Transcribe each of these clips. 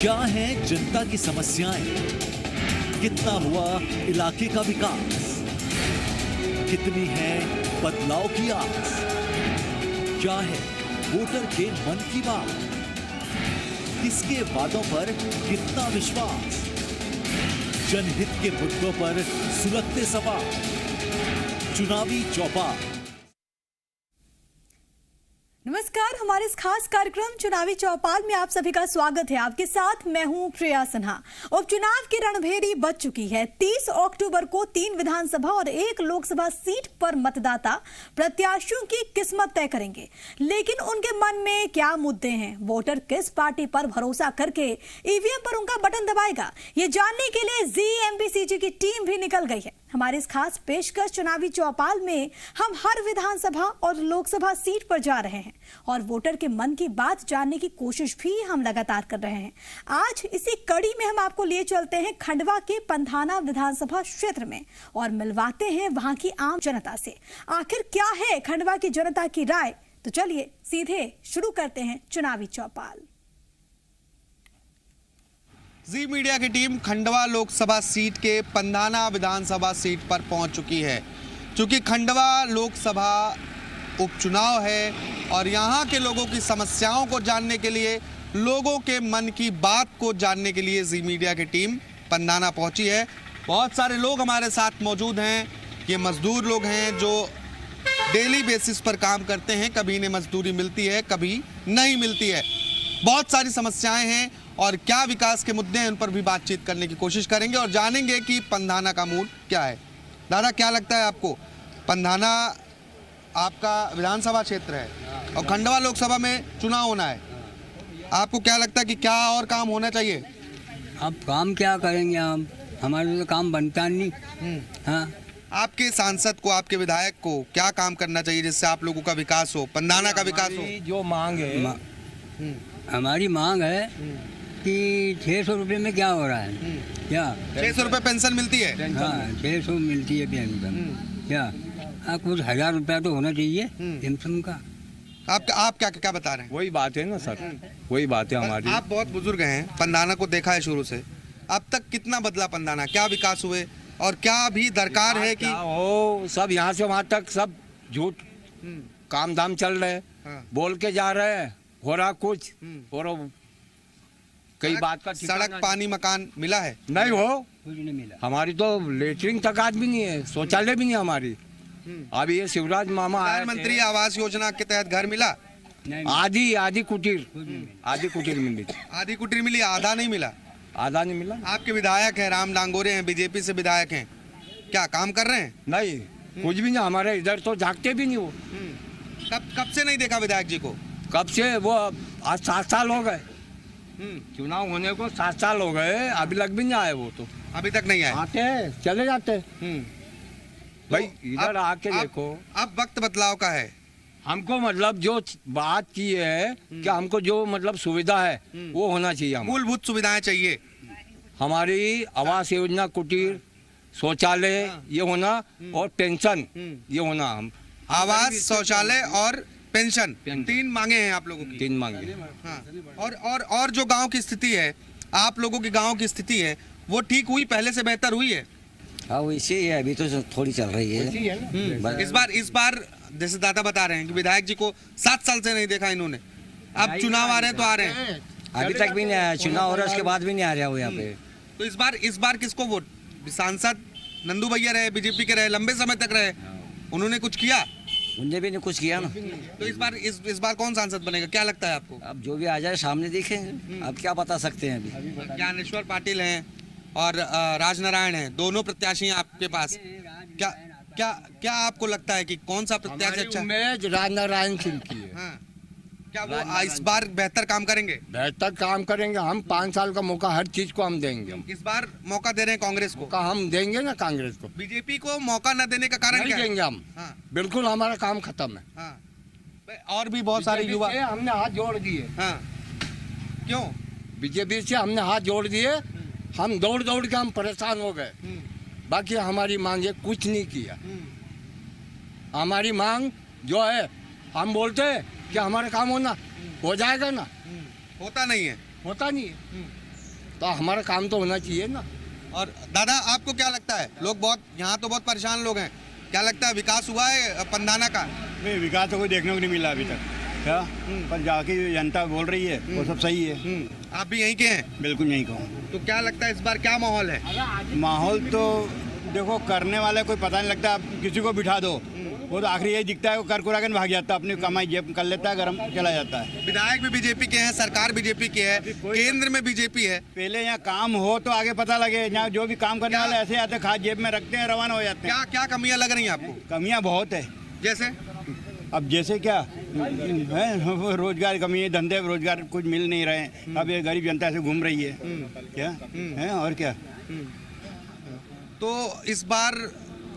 क्या है जनता की समस्याएं, कितना हुआ इलाके का विकास, कितनी है बदलाव की आस, क्या है वोटर के मन की बात, किसके वादों पर कितना विश्वास, जनहित के मुद्दों पर सुलगते सवाल, चुनावी चौपाल। नमस्कार, हमारे इस खास कार्यक्रम चुनावी चौपाल में आप सभी का स्वागत है। आपके साथ मैं हूं प्रिया सिन्हा। उपचुनाव की रणभेरी बज चुकी है। 30 अक्टूबर को 3 विधानसभा और 1 लोकसभा सीट पर मतदाता प्रत्याशियों की किस्मत तय करेंगे। लेकिन उनके मन में क्या मुद्दे हैं, वोटर किस पार्टी पर भरोसा करके ईवीएम पर उनका बटन दबाएगा, ये जानने के लिए जी की टीम भी निकल गई है। हमारे इस खास पेशकश चुनावी चौपाल में हम हर विधानसभा और लोकसभा सीट पर जा रहे हैं और वोटर के मन की बात जानने की कोशिश भी हम लगातार कर रहे हैं। आज इसी कड़ी में हम आपको लिए चलते हैं खंडवा के पंधाना विधानसभा क्षेत्र में और मिलवाते हैं वहां की आम जनता से। आखिर क्या है खंडवा की जनता की राय, तो चलिए सीधे शुरू करते हैं चुनावी चौपाल। जी मीडिया की टीम खंडवा लोकसभा सीट के पंधाना विधानसभा सीट पर पहुंच चुकी है। चूंकि खंडवा लोकसभा उपचुनाव है और यहां के लोगों की समस्याओं को जानने के लिए, लोगों के मन की बात को जानने के लिए जी मीडिया की टीम पंधाना पहुंची है। बहुत सारे लोग हमारे साथ मौजूद हैं। ये मजदूर लोग हैं जो डेली बेसिस पर काम करते हैं। कभी इन्हें मजदूरी मिलती है, कभी नहीं मिलती है। बहुत सारी समस्याएं हैं और क्या विकास के मुद्दे हैं, उन पर भी बातचीत करने की कोशिश करेंगे और जानेंगे कि पंधाना का मूड क्या है। दादा, क्या लगता है आपको, पंधाना आपका विधानसभा क्षेत्र है और खंडवा लोकसभा में चुनाव होना है, आपको क्या लगता है कि क्या और काम होना चाहिए? अब काम क्या करेंगे हम, हमारे तो काम बनता नहीं। हाँ, आपके सांसद को, आपके विधायक को क्या काम करना चाहिए जिससे आप लोगों का विकास हो, पंधाना का विकास हो? जो मांग है, हमारी मांग है कि 600 रुपये में क्या हो रहा है? क्या 600 रुपये पेंशन मिलती है? हाँ, 600 मिलती है पेंशन। क्या कुछ 1000 रुपया तो होना चाहिए पेंशन का। आप क्या बता रहे हैं? वही बात है ना सर, वही बात है हमारी। आप बहुत बुजुर्ग हैं, पंधाना को देखा है शुरू से, अब तक कितना बदला पंधाना, क्या विकास हुए और क्या अभी दरकार है कि हो? सब यहाँ से वहाँ तक सब झूठ काम धाम चल रहे, बोल के जा रहे हैं, हो रहा कुछ और कई बात का सड़क, पानी, मकान मिला है? नहीं हो, कुछ नहीं मिला। हमारी तो लेटरिन तक आज भी नहीं है, शौचालय भी नहीं हमारी। अभी ये शिवराज मामा प्रधानमंत्री आवास योजना के तहत घर मिला? आधी कुटीर मिली। आधी कुटीर मिली, आधा नहीं मिला। आधा नहीं मिला। आपके विधायक हैं, राम डांगोरे हैं, बीजेपी से विधायक हैं, क्या काम कर रहे हैं? नहीं, कुछ भी नहीं। हमारे इधर तो झाँकते भी नहीं वो। कब से नहीं देखा विधायक जी को? कब से? वो आज 7 साल हो गए, चुनाव होने को 7 साल हो गए, अभी लग भी नहीं आए। वो तो अभी तक नहीं आए। आते हैं, चले जाते हैं। भाई इधर आके देखो, अब वक्त बदलाव का है। हमको मतलब जो बात की है कि हमको जो मतलब सुविधा है वो होना चाहिए। मूलभूत सुविधाएं चाहिए। हमारी आवास योजना, कुटीर, शौचालय ये होना और पेंशन ये होना। हम आवास, शौचालय और पेंशन, 3 मांगे हैं आप लोगों की। 3 मांगे। हाँ। और जो गांव की स्थिति है, आप लोगों की गांव की स्थिति है, वो ठीक हुई, पहले से बेहतर हुई है? हाँ, वैसे ही है, अभी तो थोड़ी चल रही है। इस बार जैसे दादा बता रहे हैं कि विधायक जी को 7 साल से नहीं देखा इन्होंने, अब चुनाव आ रहे हैं तो आ रहे हैं। अभी तक भी नहीं आया, चुनाव हो रहा है उसके बाद भी नहीं आ रहा वो यहाँ पे। तो इस बार किसको वोट? सांसद नंदू भैया रहे, बीजेपी के रहे, लंबे समय तक रहे, उन्होंने कुछ किया? उनने भी नहीं कुछ किया ना। तो इस बार कौन सांसद बनेगा, क्या लगता है आपको? अब जो भी आ जाए सामने देखेंगे, अब क्या बता सकते हैं। अभी ज्ञानेश्वर पाटिल हैं और राजनारायण हैं, दोनों प्रत्याशी हैं आपके पास। क्या आपको लगता है कि कौन सा प्रत्याशी अच्छा? राजनारायण सिंह की है। हाँ। क्या वो इस बार बेहतर काम करेंगे? बेहतर काम करेंगे। हम 5 साल का मौका हर चीज को हम देंगे। इस बार मौका दे रहे हैं कांग्रेस को? मौका हम देंगे ना कांग्रेस को। बीजेपी को मौका न देने का कारण क्या है? देंगे हम। हाँ। बिल्कुल, हमारा काम खत्म है। हाँ। और भी बहुत सारे युवा हमने हाथ जोड़ दिए। हाँ। क्यों? बीजेपी से हमने हाथ जोड़ दिए। हम दौड़ के हम परेशान हो गए। बाकी हमारी मांगे कुछ नहीं किया। हमारी मांग जो है, हम बोलते हैं कि हमारा काम हो जाएगा ना, होता नहीं है। होता नहीं है। तो हमारा काम तो होना चाहिए ना। और दादा आपको क्या लगता है, लोग बहुत यहाँ तो बहुत परेशान लोग हैं, क्या लगता है विकास हुआ है पंधाना का? नहीं, विकास तो कोई देखने को नहीं मिला अभी तक। क्या पर जाके जनता बोल रही है वो सब सही है। आप भी यहीं के हैं? बिल्कुल नहीं कहूँ। तो क्या लगता है इस बार क्या माहौल है? माहौल तो देखो, करने वाले कोई पता नहीं लगता। आप किसी को बिठा दो वो तो आखिरी यही दिखता है, वो कर कुरा के भाग जाता है, अपनी कमाई जेब कर लेता है, गरम चला जाता है। विधायक भी बीजेपी के हैं, सरकार बीजेपी की है, केंद्र में बीजेपी है। पहले यहाँ काम हो तो आगे पता लगे। यहाँ जो भी काम करने वाले ऐसे आते, खाद जेब में रखते हैं, रवाना हो जाते हैं। क्या कमियां लग रही हैं आपको? कमियाँ बहुत है। जैसे अब जैसे क्या है, रोजगार कमी है, धंधे रोजगार कुछ मिल नहीं रहे। अब ये गरीब जनता से घूम रही है क्या है, और क्या। तो इस बार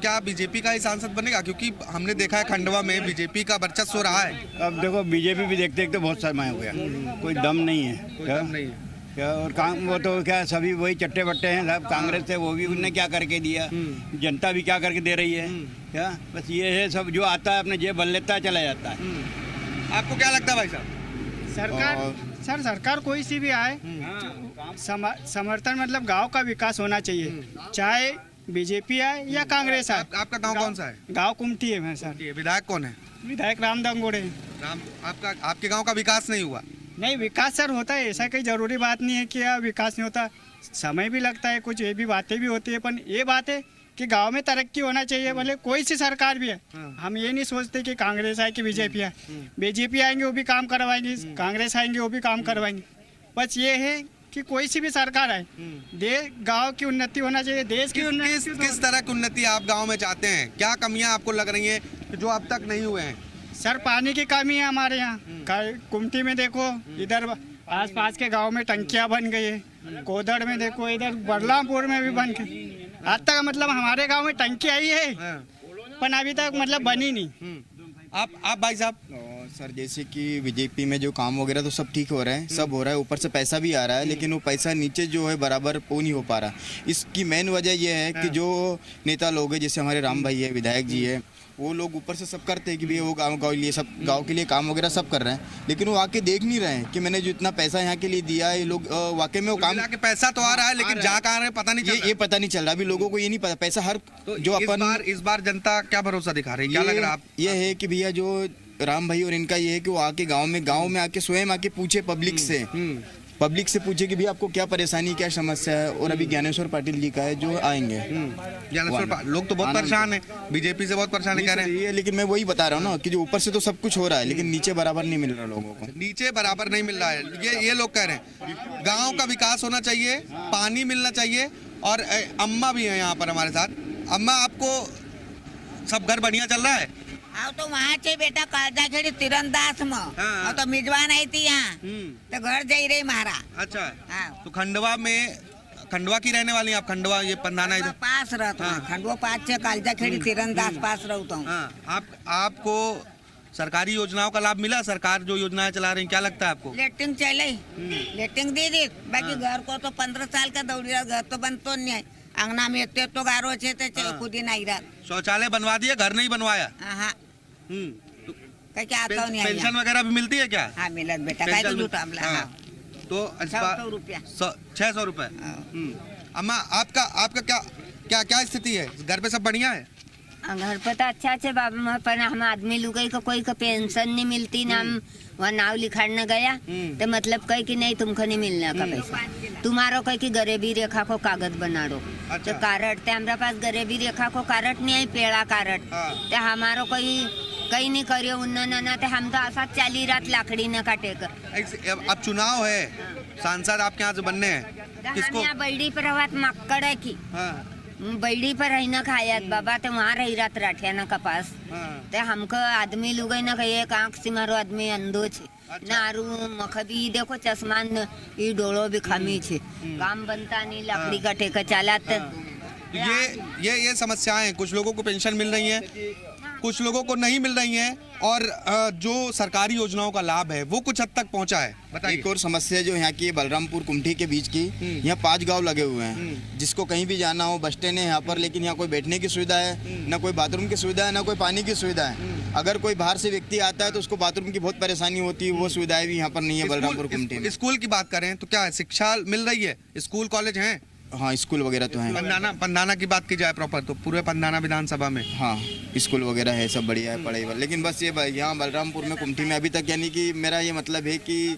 क्या बीजेपी का ही सांसद बनेगा? क्योंकि हमने देखा है खंडवा में बीजेपी का वर्चस्व रहा है। अब देखो, बीजेपी भी देखते देखते बहुत समय हो गया, कोई दम नहीं है। क्या नहीं है क्या, और काम वो तो क्या सभी वही चट्टे बट्टे हैं सब। कांग्रेस से वो भी उनने क्या करके दिया, जनता भी क्या करके दे रही है। क्या बस ये है, सब जो आता है अपने जेब भर लेता है, चला जाता है। आपको क्या लगता है भाई साहब? सरकार कोई सी भी आए, समर्थन मतलब गांव का विकास होना चाहिए, चाहे बीजेपी आए या कांग्रेस आए। आपका गांव कौन सा है? गांव कुमटी है सर। विधायक कौन है? विधायक राम दंगोड़े। राम, आपके गांव का विकास नहीं हुआ? नहीं, विकास सर होता है, ऐसा कोई जरूरी बात नहीं है कि विकास नहीं होता। समय भी लगता है, कुछ ये भी बातें भी होती है, पर ये बात है कि गांव में तरक्की होना चाहिए, भले कोई सी सरकार भी है। हम ये नहीं सोचते कि कांग्रेस आए कि बीजेपी आए। बीजेपी आएंगे वो भी काम करवाएंगे, कांग्रेस आएंगे वो भी काम करवाएंगे। बस ये है कि कोई सी भी सरकार आए, गांव की उन्नति होना चाहिए, देश की उन्नति। किस तरह की उन्नति आप गांव में चाहते हैं? क्या कमियां आपको लग रही हैं जो अब तक नहीं हुए हैं? सर, पानी की कमी है हमारे यहाँ। कुमटी में देखो, इधर आसपास के गांव में टंकियां बन गई है। कोदड़ में देखो, इधर बरलामपुर में भी बन गई। आज तक मतलब हमारे गांव में टंकी आई है, पर अभी तक मतलब बनी नहीं। आप भाई साहब? सर, जैसे कि बीजेपी में जो काम वगैरह तो सब ठीक हो रहा है, सब हो रहा है, ऊपर से पैसा भी आ रहा है, लेकिन वो पैसा नीचे जो है बराबर वो नहीं हो पा रहा। इसकी मेन वजह यह है कि जो नेता लोग हैं, जैसे हमारे राम भाई है, विधायक जी है, वो लोग ऊपर से सब करते हैं कि भैया वो गाँव के लिए काम वगैरह सब कर रहे हैं, लेकिन वो आके देख नहीं रहे हैं कि मैंने जो इतना पैसा यहाँ के लिए दिया है, ये लोग वाकई में वो काम के पैसा तो आ रहा है, लेकिन जहाँ कहाँ रहे पता नहीं चल रहा। ये पता नहीं चल रहा। अभी लोगों को ये नहीं पता पैसा हर जो अपन इस बार जनता क्या भरोसा दिखा रही है, क्या लग रहा है? ये है कि भैया जो राम भाई और इनका ये है कि वो आके गांव में आके स्वयं आके पूछे पब्लिक से पूछे कि भैया आपको क्या परेशानी, क्या समस्या है। और अभी ज्ञानेश्वर पाटिल जी का है जो आएंगे। लोग तो बहुत परेशान है, बीजेपी से बहुत परेशान कह रहे हैं। लेकिन मैं वही बता रहा हूँ ना कि जो ऊपर से तो सब कुछ हो रहा है, लेकिन नीचे बराबर नहीं मिल रहा लोगों को। नीचे बराबर नहीं मिल रहा है, ये लोग कह रहे हैं। गाँव का विकास होना चाहिए, पानी मिलना चाहिए। और अम्मा भी है यहाँ पर हमारे साथ। अम्मा, आपको सब घर बढ़िया चल रहा है? हाँ, तो वहाँ से बेटा कालजा खेड़ी तीरंदाज में। हाँ। तो मिजवान आई थी यहाँ, तो घर जा रही मारा। अच्छा। हाँ। तो खंडवा की रहने वाली हैं आप? खंडवा ये पंधाना इधर पास रहता हूँ। खंडवा पास से कालजा खेड़ी तीरंदाज पास रहता हूँ। आपको सरकारी योजनाओं का लाभ मिला? सरकार जो योजनाएं चला रही, क्या लगता है आपको? लेटिंग चले, लेटिंग दे दी। बाकी घर को तो 15 साल का दौड़ी रहा, घर तो बन तो नहीं है। अंगना में इतने तो गारो छे खुद ही नहीं रहा। शौचालय बनवा दिया, घर नहीं बनवाया? हाँ। क्या आता नहीं। पेंशन वगैरह भी मिलती है क्या? हाँ, मिलत बेटा। तो 600 रुपए। अम्मा, आपका क्या स्थिति है? घर पे सब बढ़िया है? घर पर तो अच्छा है बाबा, पर हम आदमी लोग को कोई का पेंशन नहीं मिलती ना। हम वहाँ नाव लिखाड़ने गया तो मतलब कहे कि नहीं तुमको नहीं मिलने का पैसा, तुम्हारो कहे कि गरीबी रेखा को कागज बना दो। तो कार्ड थे हमारे पास, गरीबी रेखा को कार्ड नहीं है, पेड़ा कार्ड। तो हमारो कोई कहीं नहीं करियो उन्होंने, तो हम तो ऐसा चाली रात लाकड़ी न काटे कर। अब चुनाव है, सांसद आपके यहाँ से बनने हैं, किसको? बैडी पर हवा मक्कड़ है की बैडी पर रही न खाया बाबा, तो वहाँ रही रात राठिया न कपास। तो हमको आदमी लोग न एक आँख से मारो आदमी अंधो छे नारू मखबी देखो चश्मा ई डोलो भी खामी छे, काम बनता नहीं, लकड़ी कटे का चालात। ये समस्याएं, कुछ लोगों को पेंशन मिल रही है, कुछ लोगों को नहीं मिल रही हैं और जो सरकारी योजनाओं का लाभ है वो कुछ हद तक पहुंचा है। बताइए। एक और समस्या जो यहाँ की बलरामपुर कुमठी के बीच की, यहाँ 5 गांव लगे हुए हैं, जिसको कहीं भी जाना हो बस स्टैंड है यहाँ पर, लेकिन यहाँ कोई बैठने की सुविधा है, ना कोई बाथरूम की सुविधा है, ना कोई पानी की सुविधा है। अगर कोई बाहर से व्यक्ति आता है तो उसको बाथरूम की बहुत परेशानी होती है, वो सुविधाएं भी यहाँ पर नहीं है बलरामपुर कुमठी में। स्कूल की बात करें तो क्या है, शिक्षा मिल रही है, स्कूल कॉलेज हैं? हाँ, स्कूल वगैरह तो है। पंधाना की बात की जाए प्रॉपर तो पूरे पंधाना विधानसभा में हाँ स्कूल वगैरह है, सब बढ़िया है पढ़ाई वाला। लेकिन बस ये यहाँ बलरामपुर में कुमठी में अभी तक, यानी कि मेरा ये मतलब है कि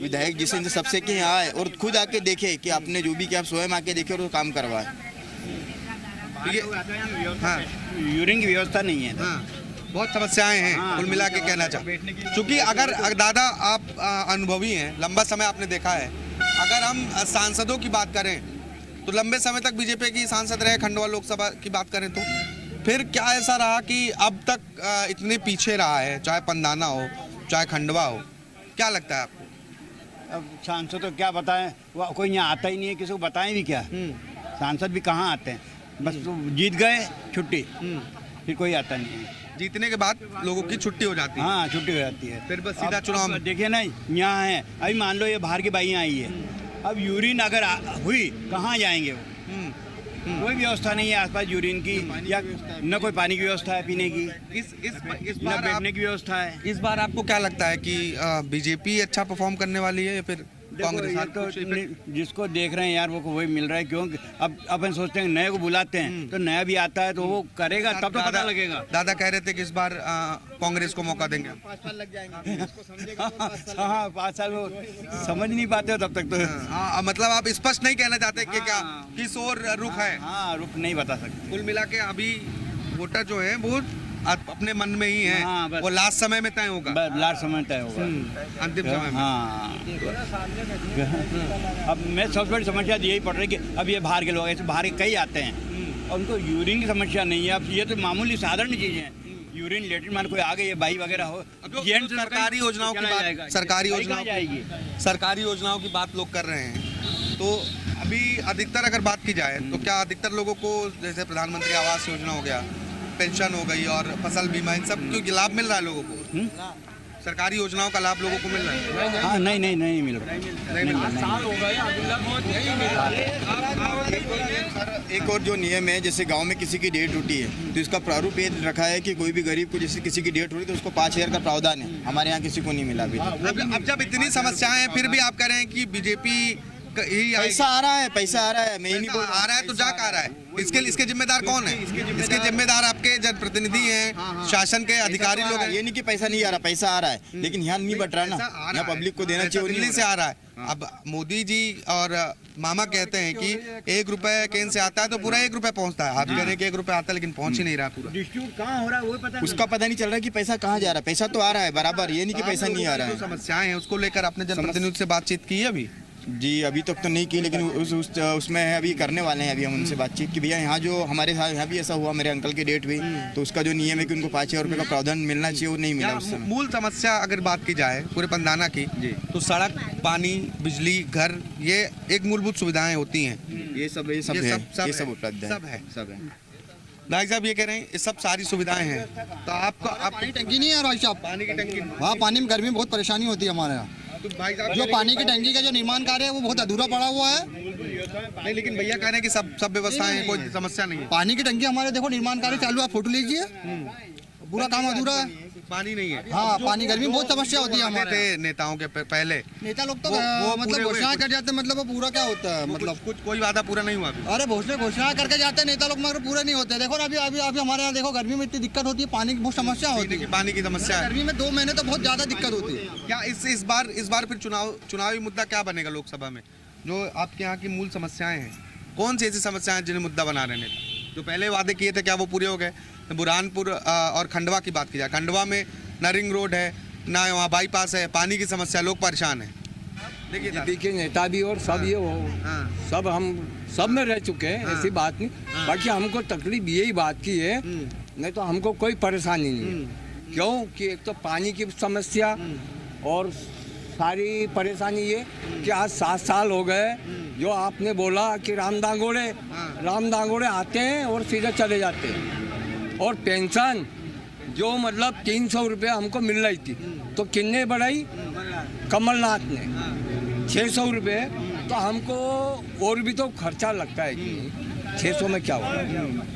विधायक जिसे सबसे के यहाँ आए और खुद आके देखे कि आपने जो भी किया आप स्वयं आके देखे और काम करवाए। यूरिन की व्यवस्था नहीं है। बहुत समस्याएं हैं कुल मिला के कहना चाहूँ, क्योंकि अगर दादा आप अनुभवी हैं, लंबा समय आपने देखा है, अगर हम सांसदों की बात करें तो लंबे समय तक बीजेपी की सांसद रहे, खंडवा लोकसभा की बात करें तो फिर क्या ऐसा रहा कि अब तक इतने पीछे रहा है, चाहे पंधाना हो चाहे खंडवा हो? क्या लगता है आपको? अब सांसद तो क्या बताएं, वो कोई यहाँ आता ही नहीं है, किसी को बताएं भी क्या? सांसद भी कहाँ आते हैं, बस तो जीत गए छुट्टी, फिर कोई आता नहीं है। जीतने के बाद लोगों की छुट्टी हो जाती है। हाँ छुट्टी हो जाती है, फिर बस सीधा चुनाव में। देखिए ना यहाँ है, अभी मान लो ये बाहर की बाइयाँ आई है, अब यूरिन अगर हुई कहाँ जाएंगे वो? कोई व्यवस्था नहीं है आसपास यूरिन की, या न कोई पानी की व्यवस्था है पीने की, इस बार बैठने की व्यवस्था है। इस बार आपको क्या लगता है कि बीजेपी अच्छा परफॉर्म करने वाली है या फिर कांग्रेस? तो जिसको देख रहे हैं यार वो वही मिल रहा है, क्यों? अब अपन सोचते हैं नए को बुलाते हैं तो नया भी आता है तो वो करेगा तब तो पता लगेगा। दादा कह रहे थे कि इस बार कांग्रेस को मौका देंगे। 5 साल लग जाएंगे। हाँ 5 साल वो समझ नहीं पाते हो तब तक तो। हाँ मतलब आप स्पष्ट नहीं कहना चाहते कि क्या किस ओर रुख है? हाँ रुख नहीं बता सकते। कुल मिला के अभी वोटर जो है वो अपने मन में ही है। हाँ, वो लास्ट समय में तय होगा। लास्ट समय तय होगा, अंतिम समय में। हाँ अब मैं सबसे बड़ी समस्या यही पड़ रही है कि अब ये बाहर के लोग ऐसे बाहर के कई आते हैं और उनको यूरिन की समस्या नहीं है। अब ये तो मामूली साधारण चीज़ें हैं, यूरिन लेटरिन मान कोई आ गई है बाई वगैरह हो, सरकारी योजनाओं की बात, सरकारी योजनाओं की बात लोग कर रहे हैं तो अभी अधिकतर अगर बात की जाए तो क्या अधिकतर लोगों को जैसे प्रधानमंत्री आवास योजना हो गया, पेंशन हो गई और फसल बीमा, इन सब क्योंकि लाभ मिल रहा है लोगों को? सरकारी योजनाओं का लाभ लोगों को मिल रहा है? हाँ नहीं मिल रहा। एक और जो नियम है, जैसे गांव में किसी की डेट टूटी है तो इसका प्रारूप ये रखा है कि कोई भी गरीब को जैसे किसी की डेट हुई तो उसको 5,000 का प्रावधान है। हमारे यहाँ किसी को नहीं मिला अभी। अब जब इतनी समस्याएं हैं फिर भी आप कह रहे हैं कि बीजेपी पैसा आ रहा है, पैसा आ रहा है, मैं नहीं बोल आ रहा है तो जा आ रहा है। इसके जिम्मेदार कौन है? इसके जिम्मेदार आपके जनप्रतिनिधि हैं, शासन के अधिकारी लोग हैं। ये नहीं कि पैसा नहीं आ रहा, पैसा आ रहा है, लेकिन यहाँ नहीं बट रहा ना, यहाँ पब्लिक को देना चाहिए। दिल्ली से आ रहा है। अब मोदी जी और मामा कहते हैं कि 1 रुपए केंद्र से आता है तो पूरा 1 रुपए पहुँचता है। आप कह रहे हैं कि 1 रुपए आता है लेकिन पहुँच ही नहीं रहा पूरा। डिस्ट्रीब्यूट कहाँ हो रहा है वो पता, उसका पता नहीं चल रहा कि पैसा कहाँ जा रहा है। पैसा तो आ रहा है बराबर, ये नहीं कि पैसा नहीं आ रहा है। समस्याएं हैं उसको लेकर आपने जनप्रतिनिधि से बातचीत की है अभी? जी अभी तक तो नहीं की, लेकिन उसमें अभी करने वाले हैं। अभी हम उनसे बातचीत कि भैया यहाँ जो हमारे साथ यहाँ भी ऐसा हुआ, मेरे अंकल की डेट हुई तो उसका जो नियम है कि उनको 5,000 रुपये का प्रावधान मिलना चाहिए, वो नहीं मिला उस समय। मूल समस्या अगर बात की जाए पूरे पंधाना की तो सड़क, पानी, बिजली, घर, ये एक मूलभूत सुविधाएं होती हैं। ये सब उपलब्ध है, सब है। भाई साहब ये कह रहे हैं ये सब सारी सुविधाएं हैं तो आपको पानी टंकी नहीं है भाई साहब? पानी की टंकी? हाँ पानी में गर्मी में बहुत परेशानी होती है हमारे यहाँ। जो पानी की टंकी का जो निर्माण कार्य है वो बहुत अधूरा पड़ा हुआ है। नहीं लेकिन भैया कह रहे हैं कि सब व्यवस्थाएं, कोई समस्या नहीं है। पानी की टंकी हमारे देखो निर्माण कार्य चालू है, फोटो लीजिए, पूरा काम अधूरा है, पानी नहीं है। हाँ पानी गर्मी बहुत समस्या होती है हमारे नेताओं के पहले। नेता लोग तो मतलब घोषणा कर जाते हैं, मतलब वो पूरा क्या होता है, मतलब कुछ कोई वादा पूरा नहीं हुआ। अरे घोषणा करके जाते हैं नेता लोग मगर पूरे नहीं होते। देखो ना अभी हमारे यहाँ देखो गर्मी में इतनी दिक्कत होती है, पानी की बहुत समस्या होती है। पानी की समस्या गर्मी में 2 महीने तो बहुत ज्यादा दिक्कत होती है। क्या इस बार फिर चुनावी मुद्दा क्या बनेगा लोकसभा में? जो आपके यहाँ की मूल समस्याएं हैं, कौन सी ऐसी समस्याएं हैं जिन्हें मुद्दा बना रहे नेता? जो पहले वादे किए थे क्या वो पूरे हो गए? बुरहानपुर और खंडवा की बात की जाए, खंडवा में ना रिंग रोड है, ना वहाँ बाईपास है, पानी की समस्या, लोग परेशान है। देखिए नेता भी और सब ये हो सब हम सब में रह चुके हैं, ऐसी बात नहीं। बाकी हमको तकलीफ यही बात की है, नहीं तो हमको कोई परेशानी नहीं। क्यों कि एक तो पानी की समस्या और सारी परेशानी ये कि आज 7 साल हो गए जो आपने बोला कि राम दांगोड़े आते हैं और सीधे चले जाते हैं। और पेंशन जो मतलब 300 रुपये हमको मिल रही थी, तो किन्ने बढ़ाई? कमलनाथ ने 600 रुपये। तो हमको और भी तो खर्चा लगता है कि 600 में क्या होगा।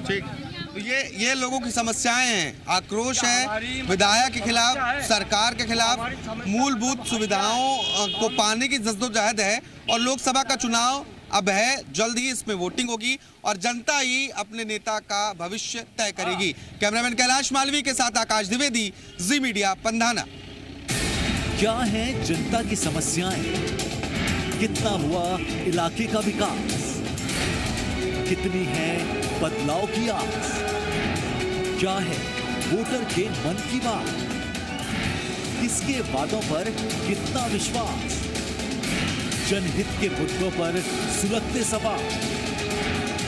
ठीक, तो ये लोगों की समस्याएं हैं, आक्रोश है विधायक के खिलाफ, सरकार के खिलाफ, मूलभूत सुविधाओं को पाने की जद्दोजहद है। और लोकसभा का चुनाव अब है, जल्द ही इसमें वोटिंग होगी और जनता ही अपने नेता का भविष्य तय करेगी। कैमरामैन कैलाश मालवी के साथ आकाश द्विवेदी, जी मीडिया, पंधाना। क्या है जनता की समस्याएं? कितना हुआ इलाके का विकास? कितनी है बदलाव की आस? क्या है वोटर के मन की बात? किसके वादों पर कितना विश्वास? जनहित के मुद्दों पर सुलगते सवाल,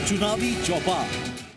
चुनावी चौपाल।